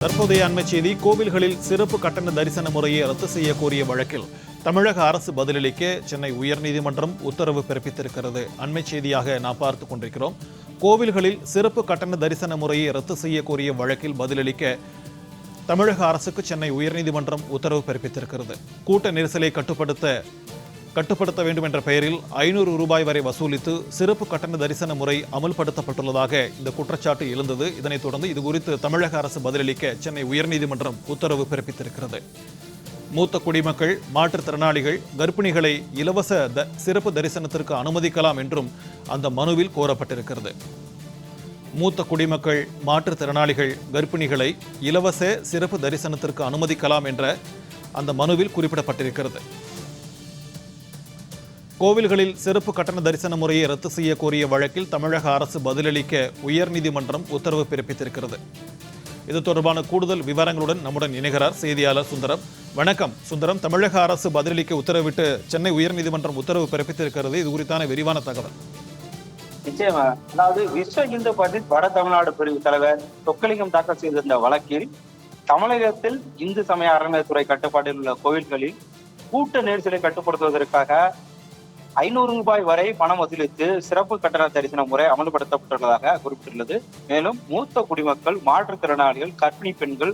தற்போதைய அண்மை செய்தி. கோவில்களில் சிறப்பு கட்டண தரிசன முறையை ரத்து செய்ய கோரிய வழக்கில் தமிழக அரசு பதிலளிக்க சென்னை உயர்நீதிமன்றம் உத்தரவு பிறப்பித்திருக்கிறது. அண்மை செய்தியாக நாம் பார்த்துக் கொண்டிருக்கிறோம். கோவில்களில் சிறப்பு கட்டண தரிசன முறையை ரத்து செய்ய கோரிய வழக்கில் பதிலளிக்க தமிழக அரசுக்கு சென்னை உயர்நீதிமன்றம் உத்தரவு பிறப்பித்திருக்கிறது. கூட்ட நெரிசலை கட்டுப்படுத்த வேண்டும் என்ற பெயரில் 500 ரூபாய் வரை வசூலித்து சிறப்பு கட்டண தரிசன முறை அமல்படுத்தப்பட்டுள்ளதாக இந்த குற்றச்சாட்டு எழுந்தது. இதனைத் தொடர்ந்து இதுகுறித்து தமிழக அரசு பதிலளிக்க சென்னை உயர்நீதிமன்றம் உத்தரவு பிறப்பித்திருக்கிறது. மூத்த குடிமக்கள், மாற்றுத்திறனாளிகள், கர்ப்பிணிகளை இலவச சிறப்பு தரிசனத்திற்கு அனுமதிக்கலாம் என்றும் அந்த மனுவில் கோரப்பட்டிருக்கிறது. மூத்த குடிமக்கள், மாற்றுத்திறனாளிகள், கர்ப்பிணிகளை இலவச சிறப்பு தரிசனத்திற்கு அனுமதிக்கலாம் என்ற அந்த மனுவில் குறிப்பிடப்பட்டிருக்கிறது. கோவில்களில் சிறப்பு கட்டண தரிசன முறையை ரத்து செய்ய கோரிய வழக்கில் தமிழக அரசு பதிலளிக்க உயர்நீதிமன்றம் உத்தரவு பிறப்பித்திருக்கிறது. இது தொடர்பான கூடுதல் விவரங்களுடன் நம்முடன் இணைகிறார் செய்தியாளர் சுந்தரம். வணக்கம் சுந்தரம். தமிழக அரசு பதிலளிக்க உத்தரவிட்டு சென்னை உயர்நீதிமன்றம் உத்தரவு பிறப்பித்திருக்கிறது. இது குறித்தான விரிவான தகவல். நிச்சயமா. அதாவது விஸ்வ இந்து பரிஷத் வட தமிழ்நாடு பிரிவு தலைவர் சொக்கலிங்கம் தாக்கல் செய்திருந்த வழக்கில் தமிழகத்தில் இந்து சமய அறநிலையத்துறை கட்டுப்பாட்டில் உள்ள கோவில்களில் கூட்ட நெரிசலை கட்டுப்படுத்துவதற்காக 500 ரூபாய் வரை பணம் வசூலித்து சிறப்பு கட்டண தரிசன முறை அமல்படுத்தப்பட்டுள்ளதாக குறிப்பிட்டுள்ளது. மேலும் மூத்த குடிமக்கள், மாற்றுத்திறனாளிகள், கர்ப்பிணி பெண்கள்,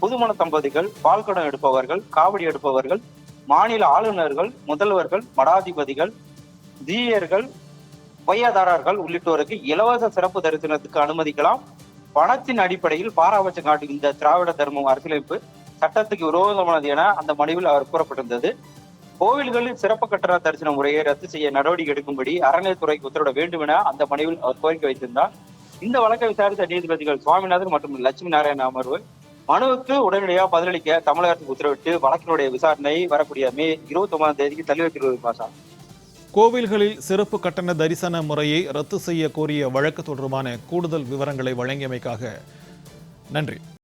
புதுமண தம்பதிகள், பால்குடம் எடுப்பவர்கள், காவடி எடுப்பவர்கள், மாநில ஆளுநர்கள், முதல்வர்கள், மடாதிபதிகள், ஜீயர்கள், பொய்யாதாரர்கள் உள்ளிட்டோருக்கு இலவச சிறப்பு தரிசனத்துக்கு அனுமதிக்கலாம். பணத்தின் அடிப்படையில் பாராபட்சம் காட்டும் இந்த திராவிட தர்மம் அரசியலமைப்பு சட்டத்துக்கு விரோதமானது என அந்த மனுவில் அவர் கூறப்பட்டிருந்தது. கோவில்களில் சிறப்பு கட்டண தரிசன முறையை ரத்து செய்ய நடவடிக்கை எடுக்கும்படி அறநிலையத்துறைக்கு உத்தரவிட வேண்டும் என அந்த மனுவில் அவர் கோரிக்கை வைத்திருந்தார். இந்த வழக்கை விசாரித்த நீதிபதிகள் சுவாமிநாதன் மற்றும் லட்சுமி நாராயண அமர்வு மனுவுக்கு உடனடியாக பதிலளிக்க தமிழக அரசுக்கு உத்தரவிட்டு வழக்கினுடைய விசாரணை வரக்கூடிய மே 29ஆம் தேதிக்கு தள்ளி வைத்திருக்கிறது. கோவில்களில் சிறப்பு கட்டண தரிசன முறையை ரத்து செய்ய கோரிய வழக்கு தொடர்பான கூடுதல் விவரங்களை வழங்கியமைக்காக நன்றி.